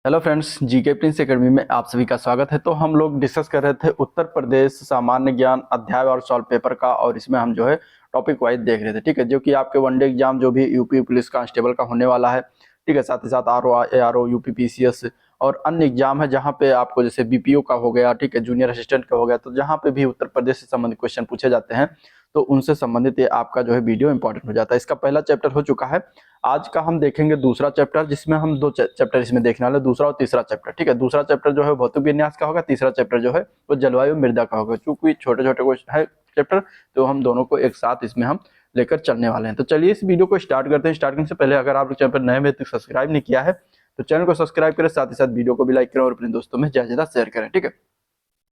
Hello friends, GK Prince academy में आप सभी का स्वागत है। तो हम लोग डिस्कस कर रहे थे उत्तर प्रदेश सामान्य ज्ञान अध्याय और सॉल्व पेपर का, और इसमें हम जो है टॉपिक वाइज देख रहे थे। ठीक है, जो कि आपके वनडे एग्जाम जो भी यूपी पुलिस कांस्टेबल का होने वाला है। ठीक है, साथ ही साथ आरओ यूपी पीसीएस और अन्य एग्जाम है जहाँ पे आपको जैसे बीपीओ का हो गया, ठीक है, जूनियर असिस्टेंट का हो गया, तो जहाँ पे भी उत्तर प्रदेश से संबंधित क्वेश्चन पूछे जाते हैं तो उनसे संबंधित ये आपका जो है वीडियो इंपॉर्टेंट हो जाता है। इसका पहला चैप्टर हो चुका है। आज का हम देखेंगे दूसरा चैप्टर, जिसमें हम दो चैप्टर इसमें देखने वाले, दूसरा और तीसरा चैप्टर। ठीक है, दूसरा चैप्टर जो है भौतिक विन्यास का होगा, तीसरा चैप्टर जो है वो जलवायु मृदा का होगा। चूंकि छोटे छोटे क्वेश्चन है चैप्टर, तो हम दोनों को एक साथ इसमें हम लेकर चलने वाले हैं। तो चलिए इस वीडियो को स्टार्ट करते हैं। स्टार्टिंग से पहले अगर आप चैनल पर नए में सब्सक्राइब नहीं किया है तो चैनल को सब्सक्राइब करें, साथ ही साथ वीडियो को भी लाइक करें और अपने दोस्तों में ज्यादा शेयर करें। ठीक है,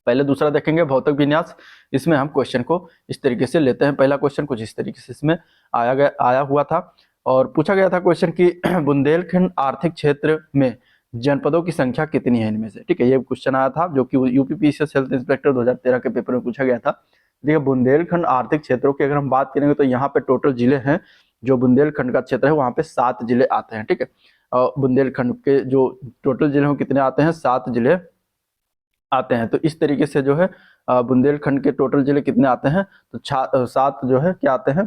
पहले दूसरा देखेंगे भौतिक विन्यास। इसमें हम क्वेश्चन को इस तरीके से लेते हैं। पहला क्वेश्चन कुछ इस तरीके से इसमें आया हुआ था और पूछा गया था क्वेश्चन कि बुंदेलखंड आर्थिक क्षेत्र में जनपदों की संख्या कितनी है इनमें से। ठीक है, ये क्वेश्चन आया था जो कि यूपी पीसीएस हेल्थ इंस्पेक्टर 2013 के पेपर में पूछा गया था। देखिए, बुंदेलखंड आर्थिक क्षेत्रों की अगर हम बात करेंगे तो यहाँ पे टोटल जिले हैं, जो बुंदेलखंड का क्षेत्र है वहाँ पे 7 जिले आते हैं। ठीक है, और बुंदेलखंड के जो टोटल जिले हैं कितने आते हैं, 7 जिले आते हैं। तो इस तरीके से जो है बुंदेलखंड के टोटल जिले कितने आते हैं, तो 7 जो है क्या आते हैं,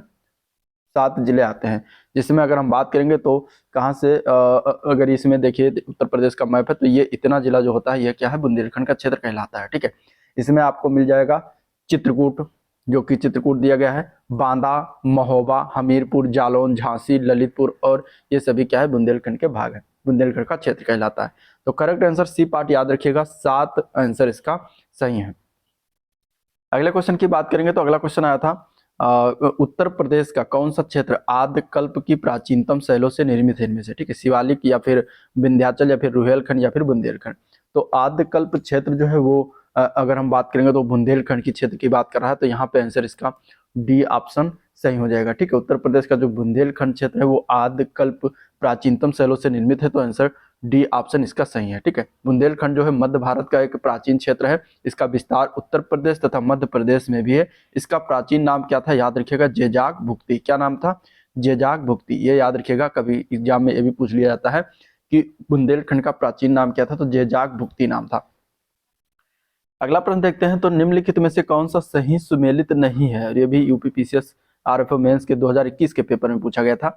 7 जिले आते हैं। जिसमें अगर हम बात करेंगे तो कहाँ से अगर इसमें देखिए उत्तर प्रदेश का मैप है तो ये इतना जिला जो होता है ये क्या है, बुंदेलखंड का क्षेत्र कहलाता है। ठीक है, इसमें आपको मिल जाएगा चित्रकूट, जो कि चित्रकूट दिया गया है, बांदा, महोबा, हमीरपुर, जालौन, झांसी, ललितपुर, और ये सभी क्या है, बुंदेलखंड के भाग है, बुंदेलखंड का क्षेत्र कहलाता है। तो करेक्ट आंसर सी पार्ट याद रखिएगा, 7 आंसर इसका सही है। अगले क्वेश्चन की बात करेंगे तो अगला क्वेश्चन आया था उत्तर प्रदेश का कौन सा क्षेत्र आद्यकल्प की प्राचीनतम शैलों से निर्मित है इनमें से। ठीक है, शिवालिक या फिर विंध्याचल या फिर रुहेलखंड या फिर बुंदेलखंड। तो आद्यकल्प क्षेत्र जो है वो अगर हम बात करेंगे तो बुंदेलखंड की क्षेत्र की बात कर रहा है, तो यहाँ पे आंसर इसका डी ऑप्शन सही हो जाएगा। ठीक है, उत्तर प्रदेश का जो बुंदेलखंड क्षेत्र है वो आद्यकल्प प्राचीनतम शैलों से निर्मित है, तो आंसर डी ऑप्शन इसका सही है। ठीक है, बुंदेलखंड जो है मध्य भारत का एक प्राचीन क्षेत्र है। इसका विस्तार उत्तर प्रदेश तथा मध्य प्रदेश में भी है। इसका प्राचीन नाम क्या था, याद रखिएगा, जेजाक भुक्ति। क्या नाम था, जेजाक भुक्ति। ये याद रखिएगा, कभी एग्जाम में ये भी पूछ लिया जाता है कि बुंदेलखंड का प्राचीन नाम क्या था, तो जेजाक भुक्ति नाम था। अगला प्रश्न देखते हैं, तो निम्नलिखित में से कौन सा सही सुमेलित नहीं है, और ये भी यूपी पीसीएस आरएफओ मेंस के 2021 के पेपर में पूछा गया था।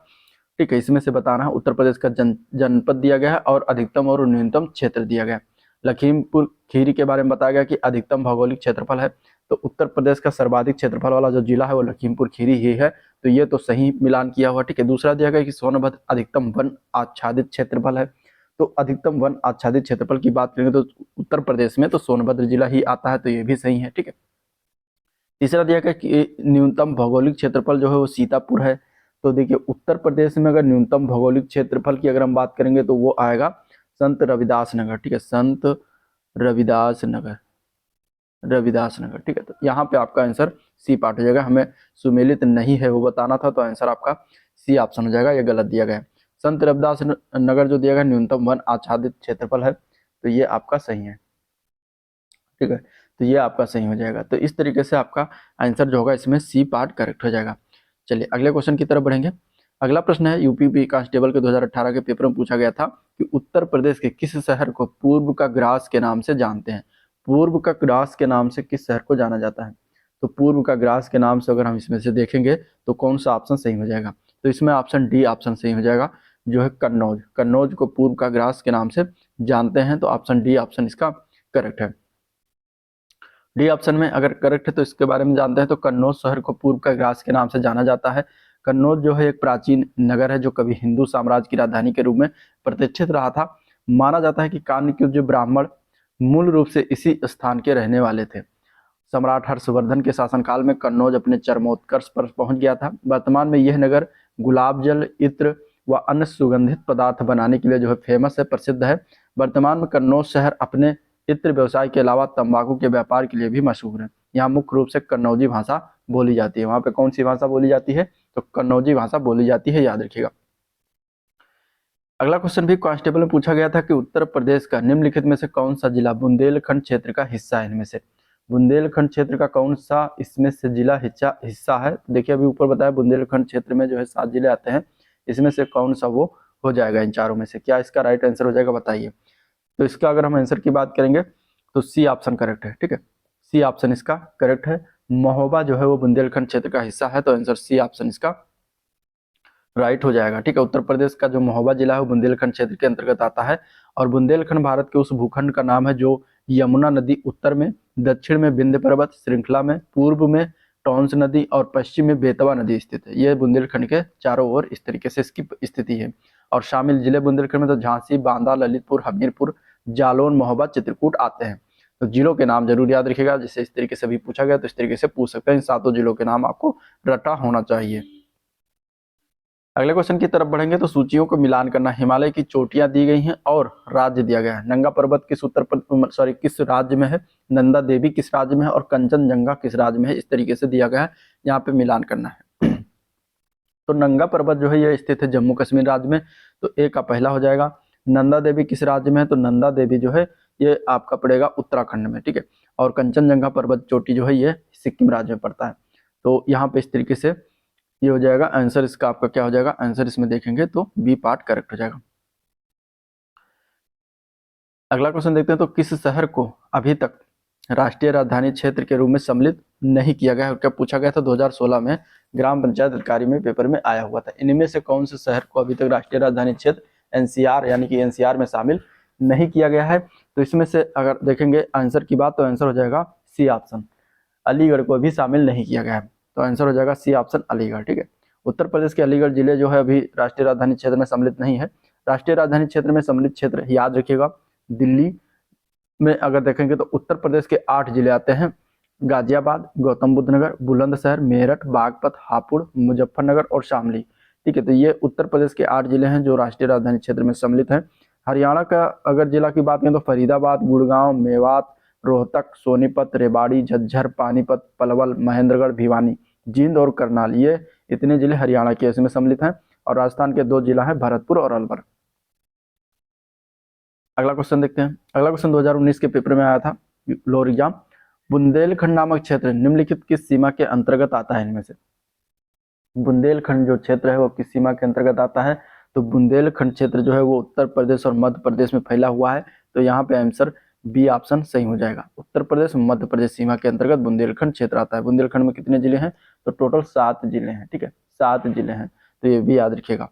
ठीक है, इसमें से बताना है। उत्तर प्रदेश का जनपद दिया गया है और अधिकतम और न्यूनतम क्षेत्र दिया गया है। लखीमपुर खीरी के बारे में बताया गया कि अधिकतम भौगोलिक क्षेत्रफल है, तो उत्तर प्रदेश का सर्वाधिक क्षेत्रफल वाला जो जिला है वो लखीमपुर खीरी ही है, तो ये तो सही मिलान किया हुआ। ठीक है, दूसरा दिया गया कि सोनभद्र अधिकतम वन आच्छादित क्षेत्रफल है, तो अधिकतम वन आच्छादित क्षेत्रफल की बात करेंगे तो उत्तर प्रदेश में तो सोनभद्र जिला ही आता है, तो ये भी सही है। ठीक है, तीसरा दिया गया कि न्यूनतम भौगोलिक क्षेत्रफल जो है वो सीतापुर है, तो देखिए उत्तर प्रदेश में अगर न्यूनतम भौगोलिक क्षेत्रफल की अगर हम बात करेंगे तो वो आएगा संत रविदास नगर। ठीक है, संत रविदास नगर, रविदास नगर। ठीक है, तो यहाँ पे आपका आंसर सी पार्ट हो जाएगा। हमें सुमेलित नहीं है वो बताना था, तो आंसर आपका सी ऑप्शन हो जाएगा, ये गलत दिया गया है। संत रविदास नगर जो दिया गया न्यूनतम वन आच्छादित क्षेत्रफल है, तो ये आपका सही है। ठीक है, तो ये आपका सही हो जाएगा। तो इस तरीके से आपका आंसर जो होगा इसमें सी पार्ट करेक्ट हो जाएगा। चलिए अगले क्वेश्चन की तरफ बढ़ेंगे। अगला प्रश्न है यूपी कांस्टेबल के 2018 के पेपर में पूछा गया था कि उत्तर प्रदेश के किस शहर को पूर्व का ग्रास के नाम से जानते हैं। पूर्व का ग्रास के नाम से किस शहर को जाना जाता है, तो पूर्व का ग्रास के नाम से अगर हम इसमें से देखेंगे तो कौन सा ऑप्शन सही हो जाएगा, तो इसमें ऑप्शन डी ऑप्शन सही हो जाएगा, जो है कन्नौज। कन्नौज को पूर्व का ग्रास के नाम से जानते हैं, तो ऑप्शन डी ऑप्शन इसका करेक्ट है। डी ऑप्शन में अगर करेक्ट है तो इसके बारे में जानते हैं। तो कन्नौज शहर को पूर्व का ग्रास के नाम से जाना जाता है। कन्नौज जो है एक प्राचीन नगर है जो कभी हिंदू साम्राज्य की राजधानी के रूप में प्रतिष्ठित रहा था। माना जाता है कि कान्य जो ब्राह्मण मूल रूप से इसी स्थान के रहने वाले थे। सम्राट हर्षवर्धन के शासनकाल में कन्नौज अपने चरमोत्कर्ष पर पहुंच गया था। वर्तमान में यह नगर गुलाब जल, इत्र व अन्य सुगंधित पदार्थ बनाने के लिए जो है फेमस है, प्रसिद्ध है। वर्तमान में कन्नौज शहर अपने इत्र व्यवसाय के अलावा तंबाकू के व्यापार के लिए भी मशहूर है। यहाँ मुख्य रूप से कन्नौजी भाषा बोली जाती है। वहाँ पे कौन सी भाषा बोली जाती है, तो कन्नौजी भाषा बोली जाती है, याद रखिएगा। अगला क्वेश्चन भी कांस्टेबल में पूछा गया था कि उत्तर प्रदेश का निम्नलिखित में से कौन सा जिला बुंदेलखंड क्षेत्र का हिस्सा है। इनमें से बुंदेलखंड क्षेत्र का कौन सा इसमें से जिला हिस्सा है। देखिए अभी ऊपर बताया बुंदेलखंड क्षेत्र में जो है 7 जिले आते हैं, इसमें से कौन सा वो हो जाएगा इन चारों में से, क्या इसका राइट आंसर हो जाएगा बताइए। तो इसका अगर हम आंसर की बात करेंगे तो सी ऑप्शन करेक्ट है, ठीक है, सी ऑप्शन इसका करेक्ट है। महोबा जो है वो बुंदेलखंड क्षेत्र का हिस्सा है, तो आंसर सी ऑप्शन इसका राइट हो जाएगा, ठीक है। उत्तर प्रदेश का जो महोबा जिला है वो बुंदेलखंड क्षेत्र के अंतर्गत आता है, और बुंदेलखंड भारत के उस भूखंड का नाम है जो यमुना नदी उत्तर में, दक्षिण में विंध्य पर्वत श्रृंखला में, पूर्व में टॉन्स नदी और पश्चिम में बेतवा नदी स्थित है। ये बुंदेलखंड के चारों ओर इस तरीके से इसकी स्थिति है। और शामिल जिले बुंदेलखंड में तो झांसी, बांदा, ललितपुर, हमीरपुर, जालौन, महोबा, चित्रकूट आते हैं। तो जिलों के नाम जरूर याद रखिएगा, जिससे इस तरीके से भी पूछा गया तो इस तरीके से पूछ सकते हैं। इन 7 जिलों के नाम आपको रटा होना चाहिए। अगले क्वेश्चन की तरफ बढ़ेंगे तो सूचियों को मिलान करना। हिमालय की चोटियां दी गई हैं और राज्य दिया गया है। नंगा पर्वत किस किस राज्य में है, नंदा देवी किस राज्य में है, और कंचनजंगा किस राज्य में है, इस तरीके से दिया गया है, यहाँ पे मिलान करना है। तो नंगा पर्वत जो है ये स्थित है जम्मू कश्मीर राज्य में, तो ए का पहला हो जाएगा। नंदा देवी किस राज्य में है, तो नंदा देवी जो है ये आपका पड़ेगा उत्तराखंड में, ठीक है। और कंचनजंगा पर्वत चोटी जो है ये सिक्किम राज्य में पड़ता है। तो यहाँ पे इस तरीके से ये हो जाएगा आंसर, इसका आपका क्या हो जाएगा आंसर, इसमें देखेंगे तो बी पार्ट करेक्ट हो जाएगा। अगला क्वेश्चन देखते हैं, तो किस शहर को अभी तक राष्ट्रीय राजधानी क्षेत्र के रूप में सम्मिलित नहीं किया गया है, और क्या पूछा गया था 2016 में ग्राम पंचायत अधिकारी में पेपर में आया हुआ था। इनमें से कौन से शहर को अभी तक राष्ट्रीय राजधानी क्षेत्र एनसीआर यानी कि एनसीआर में शामिल नहीं किया गया है, तो इसमें से अगर देखेंगे आंसर की बात तो आंसर हो जाएगा सी ऑप्शन, अलीगढ़ को भी शामिल नहीं किया गया है, तो आंसर हो जाएगा सी ऑप्शन अलीगढ़, ठीक है। उत्तर प्रदेश के अलीगढ़ जिले जो है अभी राष्ट्रीय राजधानी क्षेत्र में सम्मिलित नहीं है। राष्ट्रीय राजधानी क्षेत्र में सम्मिलित क्षेत्र याद रखिएगा, दिल्ली में अगर देखेंगे तो उत्तर प्रदेश के 8 जिले आते हैं, गाजियाबाद, गौतम बुद्ध नगर, बुलंदशहर, मेरठ, बागपत, हापुड़, मुजफ्फरनगर और शामली, ठीक है। तो ये उत्तर प्रदेश के 8 जिले हैं जो राष्ट्रीय राजधानी क्षेत्र में सम्मिलित हैं। हरियाणा का अगर जिला की बात करें तो फरीदाबाद, गुड़गांव, मेवात, रोहतक, सोनीपत, रेवाड़ी, झज्जर, पानीपत, पलवल, महेंद्रगढ़, भिवानी, जींद और करनाल, ये इतने जिले हरियाणा के इसमें सम्मिलित हैं। और राजस्थान के 2 जिला हैं भरतपुर और अलवर। अगला क्वेश्चन देखते हैं। अगला क्वेश्चन 2019 के पेपर में आया था लोअर एग्जाम। बुंदेलखंड नामक क्षेत्र निम्नलिखित किस सीमा के अंतर्गत आता है, इनमें से बुंदेलखंड जो क्षेत्र है वो किस सीमा के अंतर्गत आता है, तो बुंदेलखंड क्षेत्र जो है वो उत्तर प्रदेश और मध्य प्रदेश में फैला हुआ है, तो यहाँ पे आंसर बी ऑप्शन सही हो जाएगा। उत्तर प्रदेश मध्य प्रदेश सीमा के अंतर्गत बुंदेलखंड क्षेत्र आता है। बुंदेलखंड में कितने जिले हैं, तो टोटल 7 जिले हैं, ठीक है, 7 जिले हैं, तो ये भी याद रखिएगा।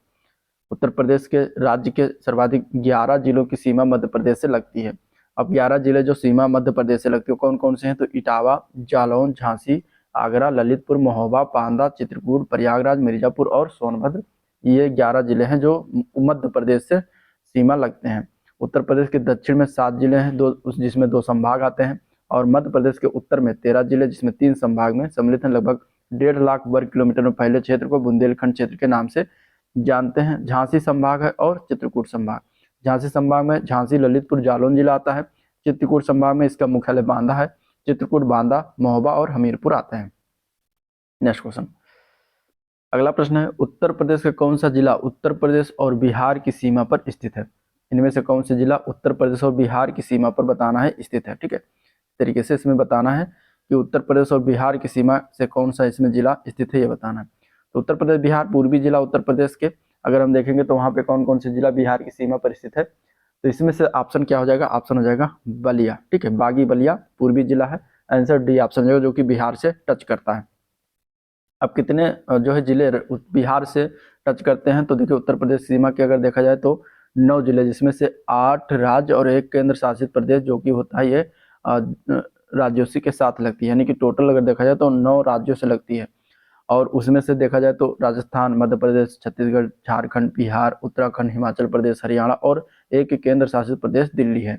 उत्तर प्रदेश के राज्य के सर्वाधिक 11 जिलों की सीमा मध्य प्रदेश से लगती है। अब 11 जिले जो सीमा मध्य प्रदेश से लगती है कौन कौन से हैं, तो इटावा, जालौन, झांसी, आगरा, ललितपुर, महोबा, बांदा, चित्रकूट, प्रयागराज, मिर्जापुर और सोनभद्र, ये 11 जिले हैं जो मध्य प्रदेश से सीमा लगते हैं। उत्तर प्रदेश के दक्षिण में 7 जिले हैं, जिसमें 2 संभाग आते हैं, और मध्य प्रदेश के उत्तर में 13 जिले जिसमें 3 संभाग में सम्मिलित हैं। लगभग 1.5 लाख वर्ग किलोमीटर में फैले क्षेत्र को बुंदेलखंड क्षेत्र के नाम से जानते हैं। झांसी संभाग है और चित्रकूट संभाग। झांसी संभाग में झांसी, ललितपुर, जालौन जिला आता है। चित्रकूट संभाग में इसका मुख्यालय बांदा है। चित्रकूट, बांदा, महोबा और हमीरपुर आते हैं। नेक्स्ट क्वेश्चन, अगला प्रश्न है, उत्तर प्रदेश का कौन सा जिला उत्तर प्रदेश और बिहार की सीमा पर स्थित है। इनमें से कौन सा जिला उत्तर प्रदेश और बिहार की सीमा पर बताना है स्थित है, ठीक है। इस तरीके से इसमें बताना है कि उत्तर प्रदेश और बिहार की सीमा से कौन सा इसमें जिला स्थित है, ये बताना है। तो उत्तर प्रदेश बिहार पूर्वी जिला उत्तर प्रदेश के अगर हम देखेंगे तो वहाँ पे कौन कौन से जिला बिहार की सीमा पर स्थित है, तो इसमें से ऑप्शन क्या हो जाएगा, ऑप्शन हो जाएगा बलिया, ठीक है, बागी बलिया पूर्वी जिला है। आंसर डी ऑप्शन हो जाएगा जो कि बिहार से टच करता है। अब कितने जो है जिले बिहार से टच करते हैं, तो देखिए उत्तर प्रदेश सीमा की अगर देखा जाए तो 9 जिले, जिसमें से 8 राज्य और 1 केंद्र शासित प्रदेश, जो कि होता है ये राज्यों के साथ लगती है, यानी कि टोटल अगर देखा जाए तो 9 राज्यों से लगती है। और उसमें से देखा जाए तो राजस्थान, मध्य प्रदेश, छत्तीसगढ़, झारखंड, बिहार, उत्तराखंड, हिमाचल प्रदेश, हरियाणा और 1 केंद्र शासित प्रदेश दिल्ली है।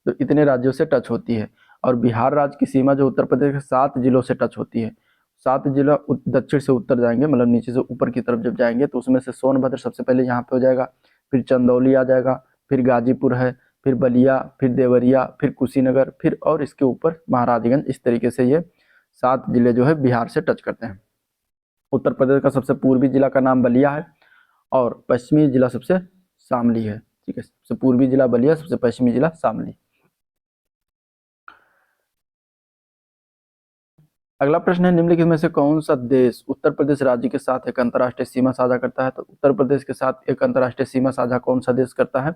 तो इतने राज्यों से टच होती है। और बिहार राज्य की सीमा जो उत्तर प्रदेश के 7 जिलों से टच होती है। 7 जिला दक्षिण से उत्तर जाएंगे, मतलब नीचे से ऊपर की तरफ जब जाएंगे तो उसमें से सोनभद्र सबसे पहले यहाँ पे हो जाएगा, फिर चंदौली आ जाएगा, फिर गाजीपुर है, फिर बलिया, फिर देवरिया, फिर कुशीनगर, फिर और इसके ऊपर महाराजगंज। इस तरीके से ये 7 जिले जो है बिहार से टच करते हैं। उत्तर प्रदेश का सबसे पूर्वी जिला का नाम बलिया है और पश्चिमी जिला सबसे शामली है, ठीक है। सबसे पूर्वी जिला बलिया, सबसे पश्चिमी जिला शामली। अगला प्रश्न है, निम्नलिखित में से कौन सा देश उत्तर प्रदेश राज्य के साथ एक अंतर्राष्ट्रीय सीमा साझा करता है। तो उत्तर प्रदेश के साथ एक अंतर्राष्ट्रीय सीमा साझा कौन सा देश करता है,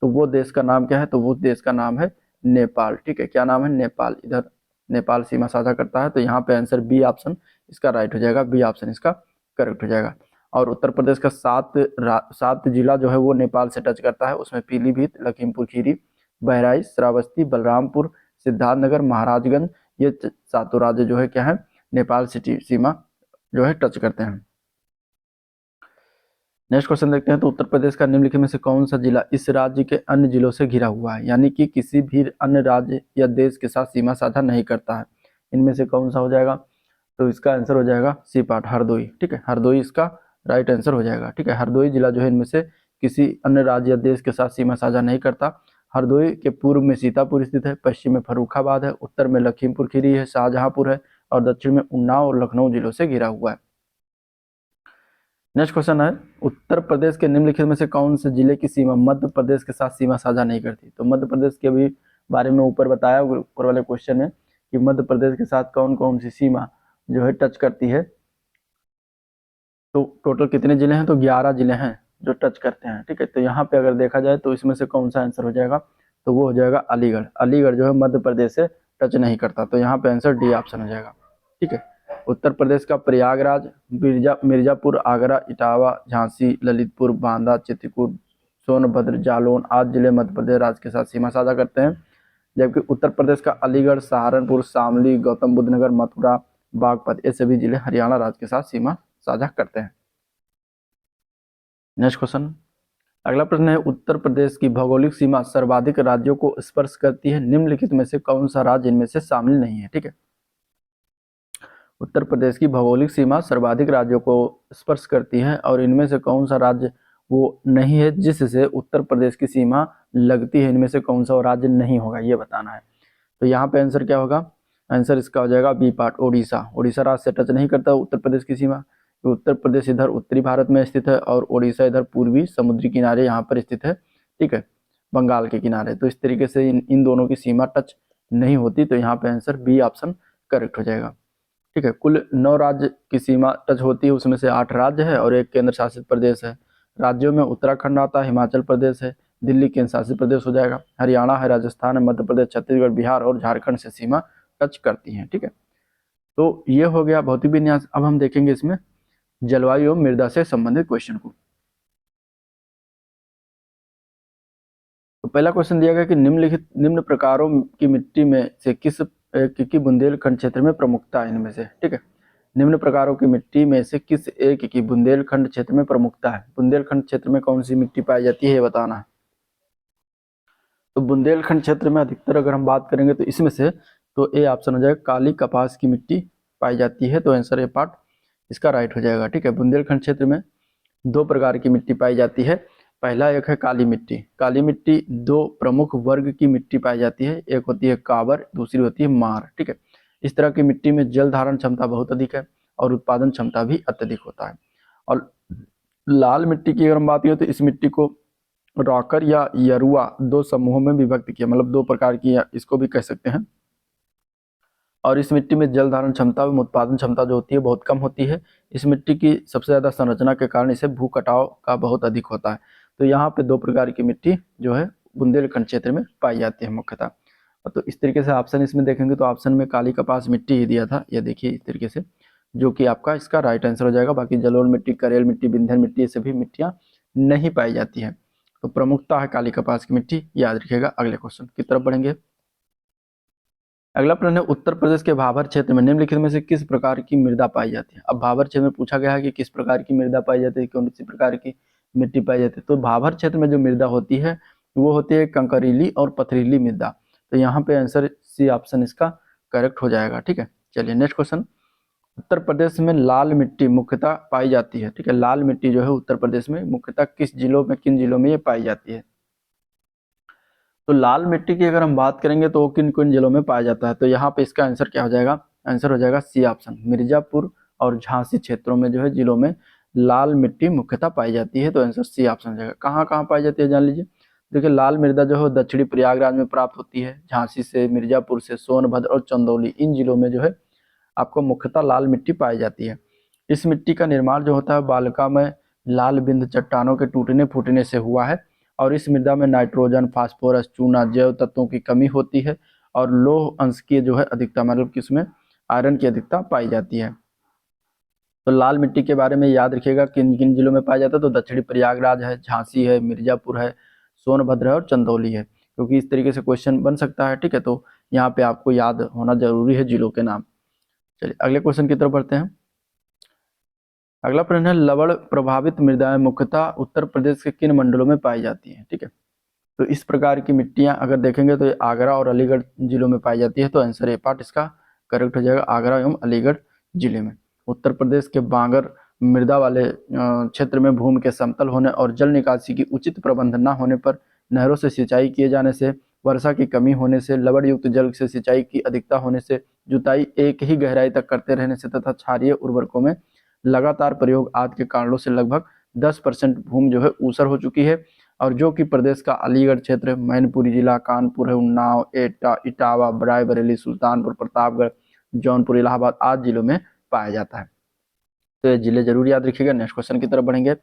तो वो देश का नाम क्या है, तो वो देश का नाम है नेपाल। ठीक है, क्या नाम है, नेपाल। इधर नेपाल सीमा साझा करता है, तो यहाँ पे आंसर बी ऑप्शन इसका राइट हो जाएगा, बी ऑप्शन इसका करेक्ट हो जाएगा। और उत्तर प्रदेश का 7 जिला जो है वो नेपाल से टच करता है, उसमें पीलीभीत, लखीमपुर खीरी, बहराइच, श्रावस्ती, बलरामपुर, सिद्धार्थनगर, महाराजगंज, ये 7 राज्य जो है क्या है, नेपाल सिटी सीमा जो है टच करते हैं। नेक्स्ट क्वेश्चन देखते हैं। तो उत्तर प्रदेश का निम्नलिखित में से कौन सा जिला इस राज्य के अन्य जिलों से घिरा हुआ है, यानी कि किसी भी अन्य राज्य या देश के साथ सीमा साझा नहीं करता है, इनमें से कौन सा हो जाएगा, तो इसका आंसर हो जाएगा सी पार्ट, हरदोई। ठीक है, हरदोई इसका राइट आंसर हो जाएगा। ठीक है, हरदोई जिला जो है इनमें से किसी अन्य राज्य या देश के साथ सीमा साझा नहीं करता। हरदोई के पूर्व में सीतापुर स्थित है, पश्चिम में फर्रुखाबाद है, उत्तर में लखीमपुर खीरी है, शाहजहांपुर है, और दक्षिण में उन्नाव और लखनऊ जिलों से घिरा हुआ है। नेक्स्ट क्वेश्चन है, उत्तर प्रदेश के निम्नलिखित में से कौन से जिले की सीमा मध्य प्रदेश के साथ सीमा साझा नहीं करती। तो मध्य प्रदेश के भी बारे में ऊपर बताया, ऊपर वाले क्वेश्चन में, कि मध्य प्रदेश के साथ कौन कौन सी सीमा जो है टच करती है। तो टोटल कितने जिले हैं, तो 11 जिले हैं जो टच करते हैं। ठीक है, तो यहाँ पे अगर देखा जाए तो इसमें से कौन सा आंसर हो जाएगा, तो वो हो जाएगा अलीगढ़। अलीगढ़ जो है मध्य प्रदेश से टच नहीं करता, तो यहाँ पे आंसर डी ऑप्शन हो जाएगा। ठीक है, उत्तर प्रदेश का प्रयागराज, मिर्जापुर, आगरा, इटावा, झांसी, ललितपुर, बांदा, चित्रकूट, सोनभद्र, जालौन आदि जिले मध्य प्रदेश राज्य के साथ सीमा साझा करते हैं, जबकि उत्तर प्रदेश का अलीगढ़, सहारनपुर, शामली, गौतम बुद्ध नगर, मथुरा, बागपत, ये सभी जिले हरियाणा राज्य के साथ सीमा साझा करते हैं। नेक्स्ट क्वेश्चन, अगला प्रश्न है, उत्तर प्रदेश की भौगोलिक सीमा सर्वाधिक राज्यों को स्पर्श करती है, निम्नलिखित में से कौन सा राज्य इनमें से शामिल नहीं है। ठीक है, उत्तर प्रदेश की भौगोलिक सीमा सर्वाधिक राज्यों को स्पर्श करती है, और इनमें से कौन सा राज्य वो नहीं है जिससे उत्तर प्रदेश की सीमा लगती है, इनमें से कौन सा राज्य नहीं होगा, ये बताना है। तो यहाँ पे आंसर क्या होगा, आंसर इसका हो जाएगा बी पार्ट, ओडिशा। ओडिशा राज्य से टच नहीं करता उत्तर प्रदेश की सीमा। तो उत्तर प्रदेश इधर उत्तरी भारत में स्थित है, और ओडिशा इधर पूर्वी समुद्री किनारे यहाँ पर स्थित है। ठीक है, बंगाल के किनारे। तो इस तरीके से इन दोनों की सीमा टच नहीं होती, तो यहाँ पे आंसर बी ऑप्शन करेक्ट हो जाएगा। ठीक है, कुल 9 राज्य की सीमा टच होती है, उसमें से 8 राज्य है और 1 केंद्र शासित प्रदेश है। राज्यों में उत्तराखंड आता है, हिमाचल प्रदेश है, दिल्ली केंद्र शासित प्रदेश हो जाएगा, हरियाणा है, राजस्थान है, मध्य प्रदेश, छत्तीसगढ़, बिहार और झारखंड से सीमा टच करती हैं। ठीक है, तो ये हो गया भौतिक विन्यास। अब हम देखेंगे इसमें जलवायु एवं मृदा से संबंधित क्वेश्चन को। तो पहला क्वेश्चन दिया गया कि निम्न प्रकारों की मिट्टी में से किस की बुंदेलखंड क्षेत्र में प्रमुखता है इनमें से। ठीक है, निम्न प्रकारों की मिट्टी में से किस एक की बुंदेलखंड क्षेत्र में प्रमुखता है। बुंदेलखंड क्षेत्र में कौन सी मिट्टी पाई जाती है, ये बताना है। तो बुंदेलखंड क्षेत्र में अधिकतर अगर हम बात करेंगे तो इसमें से तो ए ऑप्शन हो जाएगा, काली कपास की मिट्टी पाई जाती है, तो आंसर ए पार्ट इसका राइट हो जाएगा। ठीक है, बुंदेलखंड क्षेत्र में 2 प्रकार की मिट्टी पाई जाती है। पहला एक है काली मिट्टी। काली मिट्टी 2 प्रमुख वर्ग की मिट्टी पाई जाती है, एक होती है काबर, दूसरी होती है मार। ठीक है, इस तरह की मिट्टी में जल धारण क्षमता बहुत अधिक है और उत्पादन क्षमता भी अत्यधिक होता है। और लाल मिट्टी की अगर हम बात करें तो इस मिट्टी को रॉकर या यरुआ 2 समूहों में विभक्त किया, मतलब 2 प्रकार की इसको भी कह सकते हैं। और इस मिट्टी में जल धारण क्षमता एवं उत्पादन क्षमता जो होती है बहुत कम होती है। इस मिट्टी की सबसे ज़्यादा संरचना के कारण इसे भू कटाव का बहुत अधिक होता है। तो यहाँ पे 2 प्रकार की मिट्टी जो है बुंदेलखंड क्षेत्र में पाई जाती है मुख्यतः। तो इस तरीके से ऑप्शन इसमें देखेंगे तो ऑप्शन में काली कपास मिट्टी ही दिया था, ये देखिए इस तरीके से, जो कि आपका इसका राइट आंसर हो जाएगा। बाकी जलोढ़ मिट्टी, करेल मिट्टी, विंध्यन मिट्टी, ये सभी मिट्टियाँ नहीं पाई जाती है। तो प्रमुखता है काली कपास की मिट्टी, याद रखिएगा। अगले क्वेश्चन की तरफ बढ़ेंगे। अगला प्रश्न है, उत्तर प्रदेश के भाबर क्षेत्र में निम्नलिखित में से किस प्रकार की मृदा पाई जाती है। अब भाबर क्षेत्र में पूछा गया है कि किस प्रकार की मृदा पाई जाती है, कौन सी प्रकार की मिट्टी पाई जाती है। तो भाबर क्षेत्र में जो मृदा होती है वो होती है कंकरीली और पथरीली मृदा। तो यहाँ पे आंसर सी ऑप्शन इसका करेक्ट हो जाएगा। ठीक है, चलिए नेक्स्ट क्वेश्चन। उत्तर प्रदेश में लाल मिट्टी मुख्यतः पाई जाती है। ठीक है, लाल मिट्टी जो है उत्तर प्रदेश में मुख्यतः किस जिलों में, किन जिलों में ये पाई जाती है। तो लाल मिट्टी की अगर हम बात करेंगे तो किन किन जिलों में पाया जाता है, तो यहाँ पे इसका आंसर क्या हो जाएगा, आंसर हो जाएगा सी ऑप्शन, मिर्जापुर और झांसी क्षेत्रों में जो है जिलों में लाल मिट्टी मुख्यतः पाई जाती है। तो आंसर सी ऑप्शन हो जाएगा। कहाँ कहाँ पाई जाती है जान लीजिए। देखिए, लाल मृदा जो है दक्षिणी प्रयागराज में प्राप्त होती है, झांसी से, मिर्जापुर से, सोनभद्र और चंदौली, इन जिलों में जो है आपको मुख्यतः लाल मिट्टी पाई जाती है। इस मिट्टी का निर्माण जो होता है बालका में लाल बिंद चट्टानों के टूटने फूटने से हुआ है, और इस मृदा में नाइट्रोजन, फास्फोरस, चूना, जैव तत्वों की कमी होती है और लौह अंश की जो है अधिकता, मतलब कि उसमें आयरन की अधिकता पाई जाती है। तो लाल मिट्टी के बारे में याद रखिएगा किन किन जिलों में पाया जाता है, तो दक्षिणी प्रयागराज है, झांसी है, मिर्जापुर है, सोनभद्र है और चंदौली है, क्योंकि इस तरीके से क्वेश्चन बन सकता है। ठीक है, तो यहाँ पे आपको याद होना जरूरी है जिलों के नाम। चलिए अगले क्वेश्चन की तरफ बढ़ते हैं। अगला प्रश्न है, लवण प्रभावित मृदाएं मुख्यतः उत्तर प्रदेश के किन मंडलों में पाई जाती हैं? ठीक है, तो इस प्रकार की मिट्टियां अगर देखेंगे तो ये आगरा और अलीगढ़ जिलों में पाई जाती है। तो आंसर ए पार्ट इसका करेक्ट हो जाएगा, आगरा एवं अलीगढ़ जिले में। उत्तर प्रदेश के बांगर मृदा वाले क्षेत्र में भूमि के समतल होने और जल निकासी की उचित प्रबंध न होने पर, नहरों से सिंचाई किए जाने से, वर्षा की कमी होने से, लवण युक्त जल से सिंचाई की अधिकता होने से, जुताई एक ही गहराई तक करते रहने से तथा क्षारीय उर्वरकों में लगातार प्रयोग आदि के कारणों से लगभग 10% भूमि जो है ऊसर हो चुकी है, और जो कि प्रदेश का अलीगढ़ क्षेत्र, मैनपुरी जिला, कानपुर है, उन्नाव, एटा, इटावा, रायबरेली, सुल्तानपुर, प्रतापगढ़, जौनपुर, इलाहाबाद आदि जिलों में पाया जाता है। तो ये जिले जरूर याद रखिएगा। नेक्स्ट क्वेश्चन की तरफ बढ़ेंगे।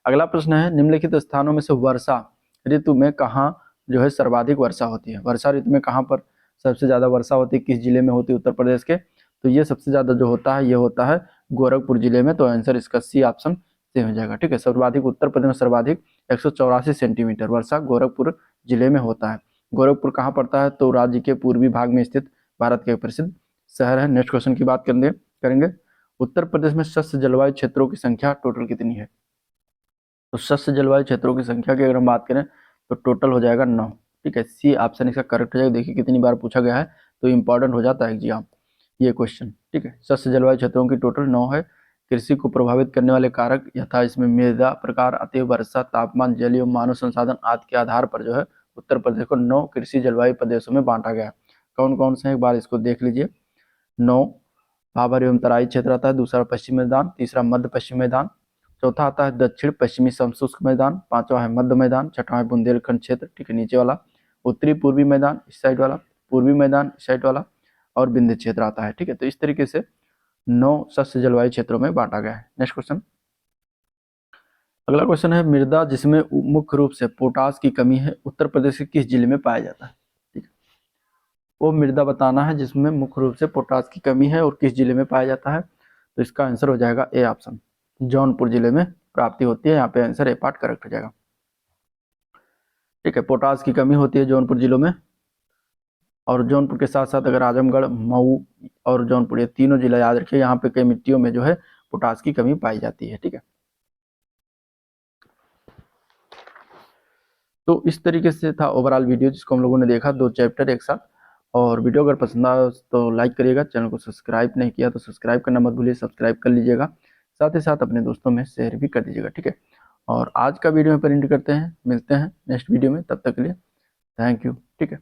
अगला प्रश्न है, निम्नलिखित स्थानों में से वर्षा ऋतु में कहाँ जो है सर्वाधिक वर्षा होती है? वर्षा ऋतु में कहाँ पर सबसे ज्यादा वर्षा होती है, किस जिले में होती है उत्तर प्रदेश के? तो ये सबसे ज्यादा जो होता है ये होता है गोरखपुर जिले में। तो आंसर इसका सी ऑप्शन से हो जाएगा। ठीक है, सर्वाधिक उत्तर प्रदेश में सर्वाधिक 184 सेंटीमीटर वर्षा गोरखपुर जिले में होता है। गोरखपुर कहाँ पड़ता है? तो राज्य के पूर्वी भाग में स्थित भारत के प्रसिद्ध शहर है। नेक्स्ट क्वेश्चन की बात करेंगे। उत्तर प्रदेश में शस्य जलवायु क्षेत्रों की संख्या टोटल कितनी है? तो शस्य जलवायु क्षेत्रों की संख्या की अगर हम बात करें तो टोटल हो जाएगा 9। ठीक है, सी ऑप्शन इसका करेक्ट हो जाएगा। देखिए कितनी बार पूछा गया है तो इंपॉर्टेंट हो जाता है एग्जाम ये क्वेश्चन। ठीक है, शस्य जलवायु क्षेत्रों की टोटल 9 है। कृषि को प्रभावित करने वाले कारक यथा इसमें मृदा प्रकार, अति वर्षा, तापमान, जल एवं मानव संसाधन आदि के आधार पर जो है उत्तर प्रदेश को 9 कृषि जलवायु प्रदेशों में बांटा गया। कौन कौन से हैं एक बार इसको देख लीजिए। 9 भाबर एवं तराई क्षेत्र आता है, दूसरा पश्चिमी मैदान, तीसरा मध्य पश्चिमी मैदान, चौथा आता है दक्षिण पश्चिमी समशुष्क मैदान, पांचवा है मध्य मैदान, छठवां है बुंदेलखंड क्षेत्र, ठीक है नीचे वाला, उत्तरी पूर्वी मैदान इस साइड वाला, पूर्वी मैदान इस साइड वाला, और विंध्य क्षेत्र आता है। ठीक है, तो इस तरीके से 9 शस्य जलवायु क्षेत्रों में बांटा गया है। Next question. अगला क्वेश्चन है, मृदा जिसमें मुख्य रूप से पोटास की कमी है उत्तर प्रदेश के किस जिले में पाया जाता है? ठीक है, वो मृदा बताना है जिसमें मुख्य रूप से पोटास की कमी है और किस जिले में पाया जाता है। तो इसका आंसर हो जाएगा ए ऑप्शन, जौनपुर जिले में प्राप्ति होती है। यहाँ पे आंसर ए पार्ट करेक्ट हो जाएगा। ठीक है, पोटास की कमी होती है जौनपुर जिलों में, और जौनपुर के साथ साथ अगर आजमगढ़, मऊ और जौनपुर ये तीनों जिला याद रखिए, यहाँ पे कई मिट्टियों में जो है पोटास की कमी पाई जाती है। ठीक है, तो इस तरीके से था ओवरऑल वीडियो जिसको हम लोगों ने देखा 2 चैप्टर एक साथ। और वीडियो अगर पसंद आया तो लाइक करिएगा, चैनल को सब्सक्राइब नहीं किया तो सब्सक्राइब करना मत भूलिए, सब्सक्राइब कर लीजिएगा, साथ ही साथ अपने दोस्तों में शेयर भी कर दीजिएगा। ठीक है, और आज का वीडियो में पर एंड करते हैं, मिलते हैं नेक्स्ट वीडियो में, तब तक के लिए थैंक यू। ठीक है।